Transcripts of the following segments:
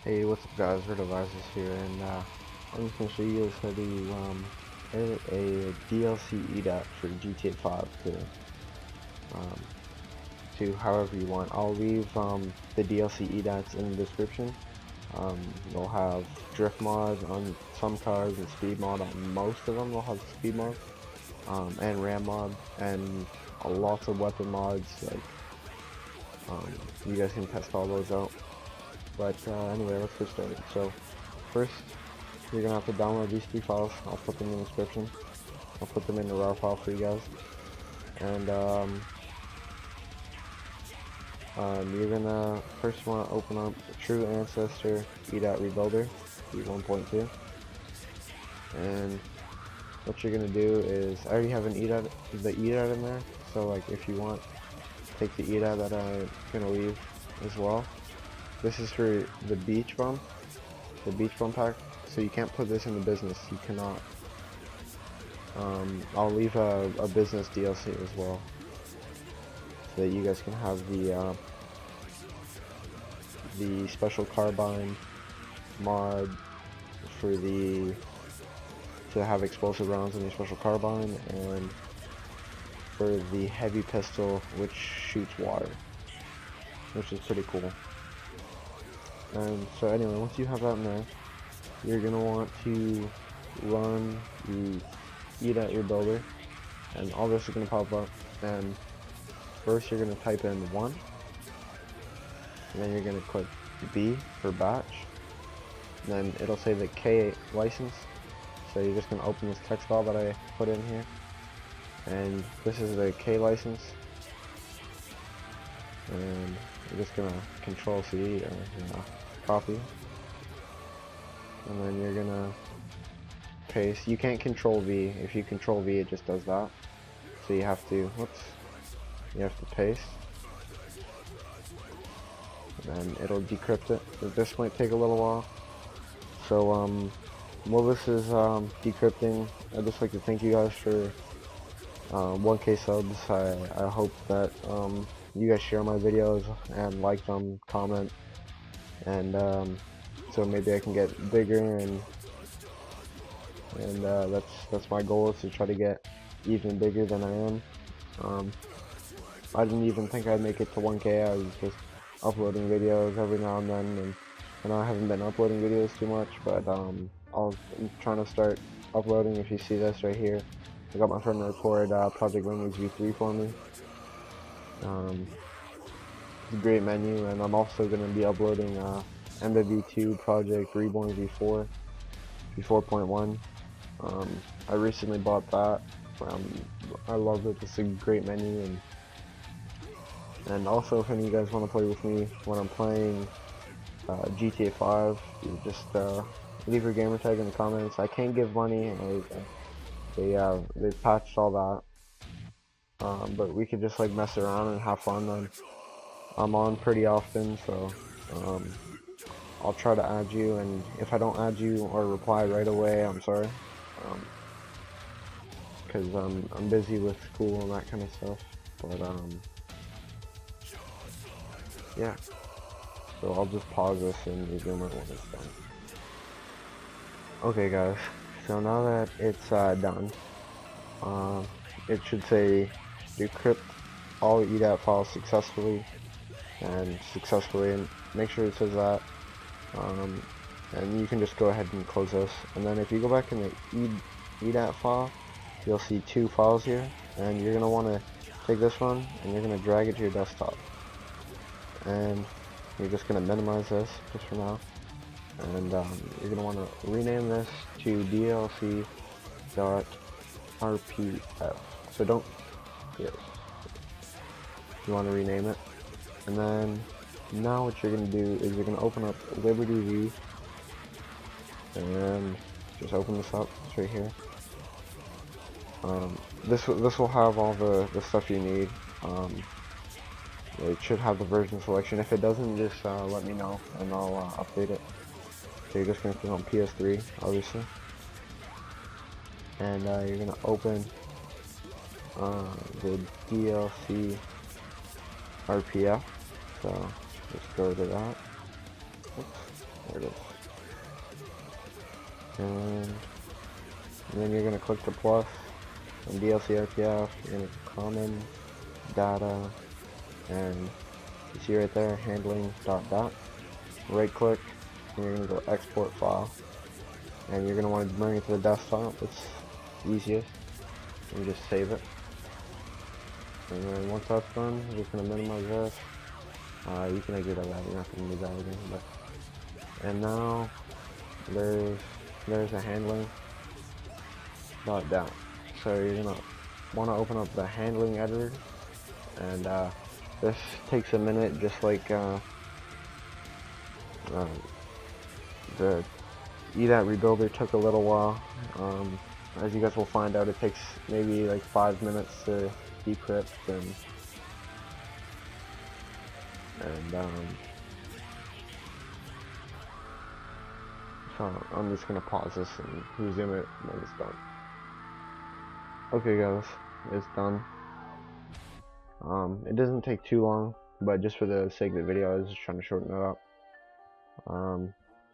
Hey, what's up guys, Devices here, and I'm just going to show you guys how to edit a DLC.edat for GTA 5 to however you want. I'll leave the DLC.edats in the description. They'll have drift mods on some cars and speed mod on most of them. They'll have speed mod and RAM mod and lots of weapon mods. You guys can test all those out. But anyway, let's get started. So first, you're gonna have to download these three files. I'll put them in the description. I'll put them in the raw file for you guys. And you're gonna first want to open up True Ancestor edat Rebuilder v1.2. And what you're gonna do is, I already have the edat in there. So like, if you want, take the edat that I'm gonna leave as well. This is for the beach bum pack, so you can't put this in the business. You cannot. I'll leave a business DLC as well, so that you guys can have the special carbine mod to have explosive rounds in your special carbine, and for the heavy pistol which shoots water, which is pretty cool. And so anyway, once you have that in there, you're gonna want to run the edat Rebuilder, and all this is gonna pop up. And first you're gonna type in 1, and then you're gonna click B for batch. And then it'll say the K license. So you're just gonna open this text file that I put in here, and this is the K license. And you're just gonna Control C or copy, and then you're gonna paste. You can't Control V. If you Control V, it just does that. So you have to, paste, and then it'll decrypt it. This might take a little while. So while this is decrypting, I'd just like to thank you guys for 1K subs. I hope that you guys share my videos and like them, comment, and so maybe I can get bigger, and that's my goal, is to try to get even bigger than I am. I didn't even think I'd make it to 1K. I was just uploading videos every now and then, and I know I haven't been uploading videos too much, but I'm trying to start uploading. If you see this right here, I got my friend to record Project Memories V3 for me. It's a great menu, and I'm also going to be uploading MW2 Project Reborn V4, V4.1. I recently bought that. I love it. It's a great menu, and also if any of you guys want to play with me when I'm playing GTA 5, you just leave your gamer tag in the comments. I can't give money, and they patched all that, but we could just like mess around and have fun. And I'm on pretty often, so I'll try to add you, and if I don't add you or reply right away, I'm sorry, because I'm busy with school and that kind of stuff. But yeah, so I'll just pause this and resume it when it's done. Okay guys, so now that it's done, it should say decrypt all edat files successfully, and make sure it says that, and you can just go ahead and close this. And then if you go back in the edat file, you'll see 2 files here, and you're going to want to take this one and you're going to drag it to your desktop, and you're just going to minimize this just for now, and you're going to want to rename this to DLC.rpf. So don't, yeah, you want to rename it. And then now what you're going to do is you're going to open up Liberty V, and just open this up. It's right here. This will have all the stuff you need. It should have the version selection. If it doesn't, just let me know and I'll update it. So you're just going to click on PS3, obviously, and you're going to open the DLC RPF. So just go to that. Oops. There it is. And then you're gonna click the plus on DLC RTF. You're gonna common data, and you see right there, handling.dat. Right click, and you're gonna go export file, and you're gonna want to bring it to the desktop. It's easiest. And just save it. And then once that's done, I'm just gonna minimize this. You can exit out that. You're not gonna need that again. But and now there's a handling dot down. So you're gonna want to open up the handling editor, and this takes a minute, just like the edat rebuilder took a little while. As you guys will find out, it takes maybe like 5 minutes to decrypt, and so I'm just gonna pause this and resume it when it's done. Okay guys, it's done. It doesn't take too long, but just for the sake of the video, I was just trying to shorten it up.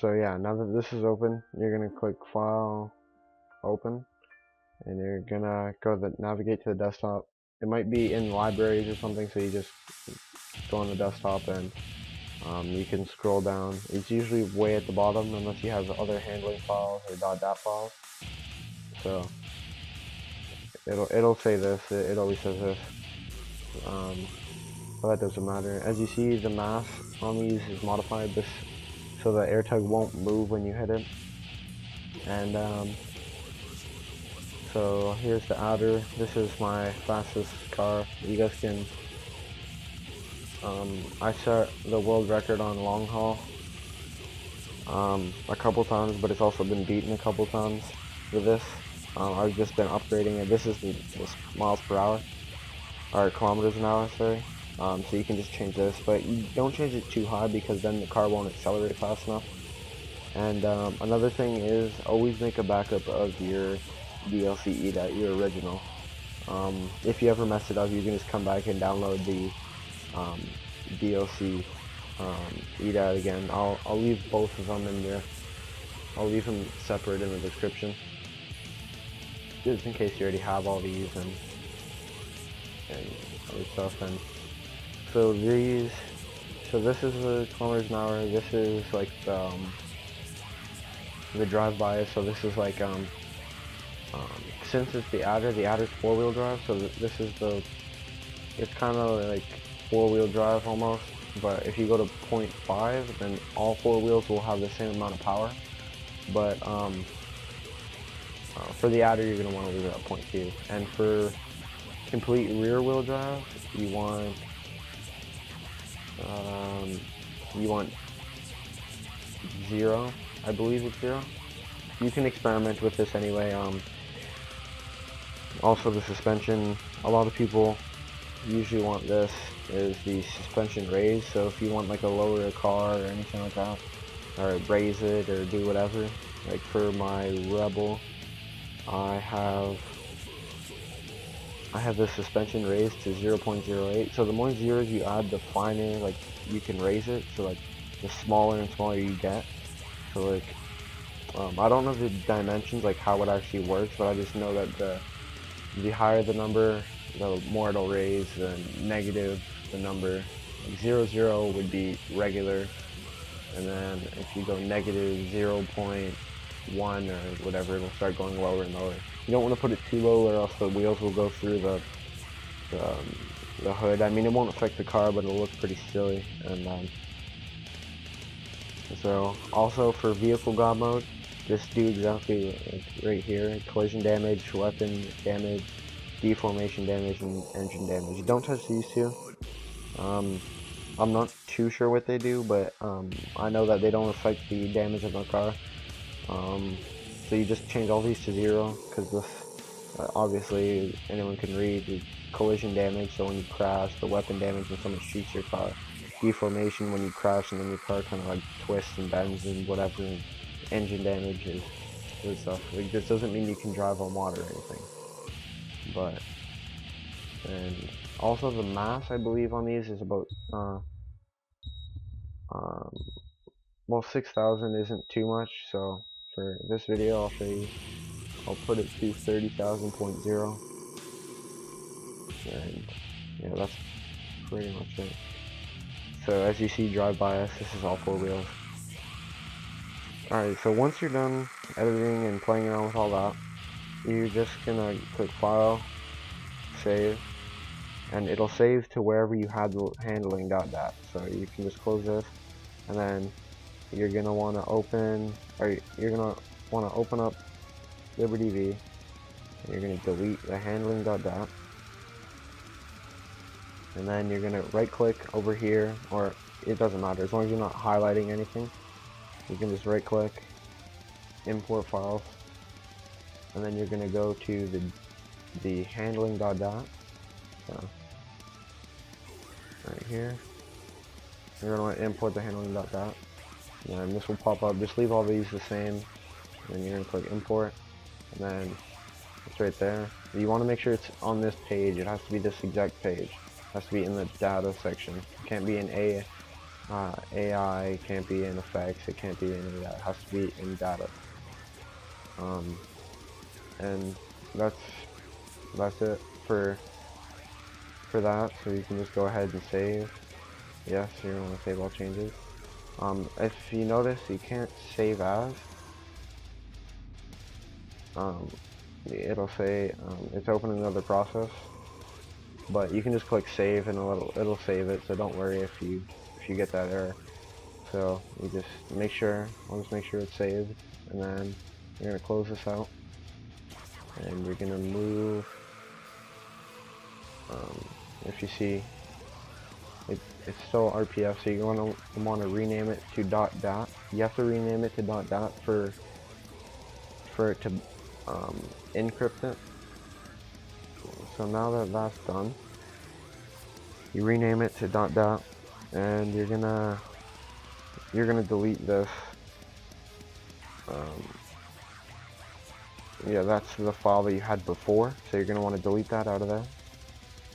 So yeah, now that this is open, you're gonna click File, Open, and you're gonna go to navigate to the desktop. It might be in libraries or something, so you just go on the desktop and you can scroll down. It's usually way at the bottom unless you have other handling files or .dat files. So it'll say this. It always says this. But that doesn't matter. As you see, the mass on these is modified this so the air tug won't move when you hit it. And so here's the adder. This is my fastest car. You guys can I set the world record on long haul a couple times, but it's also been beaten a couple times with this. I've just been upgrading it. This is the miles per hour, or kilometers an hour, sorry. So you can just change this, but you don't change it too high because then the car won't accelerate fast enough. And another thing is always make a backup of your DLC.edat, your original. If you ever mess it up, you can just come back and download the DLC.edat again. I'll leave both of them in there. I'll leave them separate in the description, just in case you already have all these and other stuff. And so this is the kilometers an hour. This is like the drive by. So this is like since it's the adder's 4-wheel drive, so this is it's kind of like 4-wheel drive almost. But if you go to 0.5, then all 4 wheels will have the same amount of power. But for the adder, you're gonna want to leave it at 0.2. And for complete rear wheel drive, you want 0. I believe it's 0. You can experiment with this anyway. Also the suspension, a lot of people usually want this is the suspension raised. So if you want like a lower car or anything like that, or raise it or do whatever, like for my Rebel, I have the suspension raised to 0.08. So the more zeros you add, the finer like you can raise it. So like the smaller and smaller you get. So like I don't know the dimensions, like how it actually works, but I just know that the higher the number, the more it'll raise. The negative the number, like 0 would be regular, and then if you go negative 0.1 or whatever, it'll start going lower and lower. You don't want to put it too low, or else the wheels will go through the hood. I mean, it won't affect the car, but it'll look pretty silly. And so also for vehicle god mode, just do exactly like right here: collision damage, weapon damage, deformation damage, and engine damage. Don't touch these two. I'm not too sure what they do, but I know that they don't affect the damage of my car. So you just change all these to 0, because this obviously anyone can read the collision damage. So when you crash, the weapon damage when someone shoots your car, deformation when you crash and then your car kind of like twists and bends and whatever, and engine damage is stuff. Like, this doesn't mean you can drive on water or anything, but and also the mass I believe on these is about well, 6,000 isn't too much, so for this video I'll put it to 30,000.0, and yeah, that's pretty much it. So as you see, drive by us, this is all 4 wheels. Alright, so once you're done editing and playing around with all that, you're just gonna click File, Save, and it'll save to wherever you had the handling.dat. So you can just close this, and then you're gonna want to open up Liberty V, and you're gonna delete the handling.dat, and then you're gonna right click over here, or it doesn't matter as long as you're not highlighting anything. You can just right click, import files, and then you're gonna go to the handling.dat. So right here, you're gonna want to import the handling.dat, and this will pop up. Just leave all these the same, and then you're gonna click import, and then it's right there. You want to make sure it's on this page. It has to be this exact page. It has to be in the data section. It can't be in AI, it can't be in effects, it can't be in any of that. It has to be in data. And that's it for that. So you can just go ahead and save. Yes, you're gonna want to save all changes. If you notice, you can't save as. It'll say it's opening another process, but you can just click save and it'll save it. So don't worry if you get that error. So you just make sure, I'll just make sure it's saved, and then you're gonna close this out, and you're gonna move. If you see, it's still RPF, so you want to rename it to .dat. You have to rename it to .dat for it to encrypt it. So now that that's done, you rename it to .dat, and you're gonna delete this. Yeah, that's the file that you had before, so you're gonna want to delete that out of there.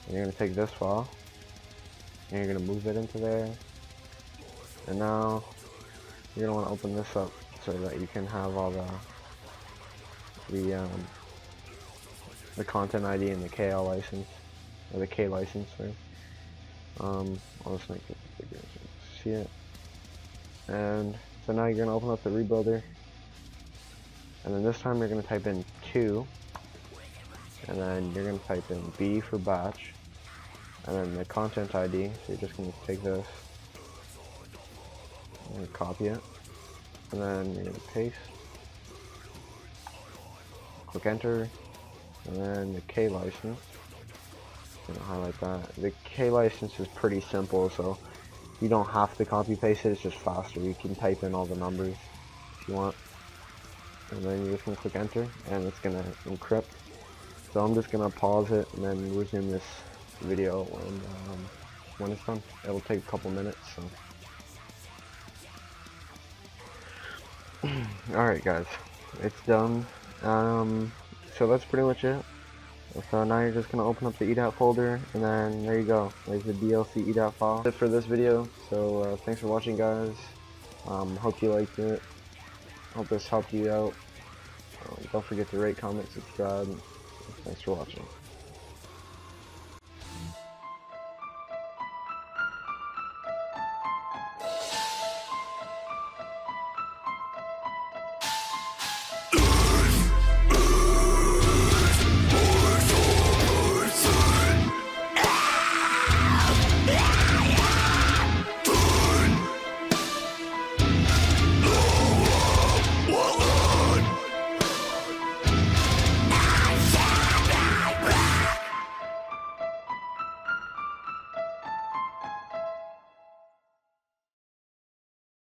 And you're gonna take this file, and you're gonna move it into there. And now you're gonna want to open this up so that you can have all the content ID and the KL license, or the K license, sorry. I'll just make it bigger so you can see it. And so now you're gonna open up the rebuilder, and then this time you're gonna type in 2, and then you're gonna type in B for batch, and then the content ID. So you're just gonna take this and copy it, and then you're gonna paste, click enter, and then the K license. I'm gonna highlight that. The K license is pretty simple, so you don't have to copy paste it. It's just faster. You can type in all the numbers if you want, and then you're just gonna click enter, and it's gonna encrypt. So I'm just gonna pause it and then resume this video when it's done. It'll take a couple minutes. So alright guys, it's done. So that's pretty much it. So now you're just gonna open up the edat folder, and then there you go. There's the DLC.edat file. That's it for this video. So thanks for watching, guys. Hope you liked it. Hope this helped you out. Don't forget to rate, comment, subscribe. Thanks for watching.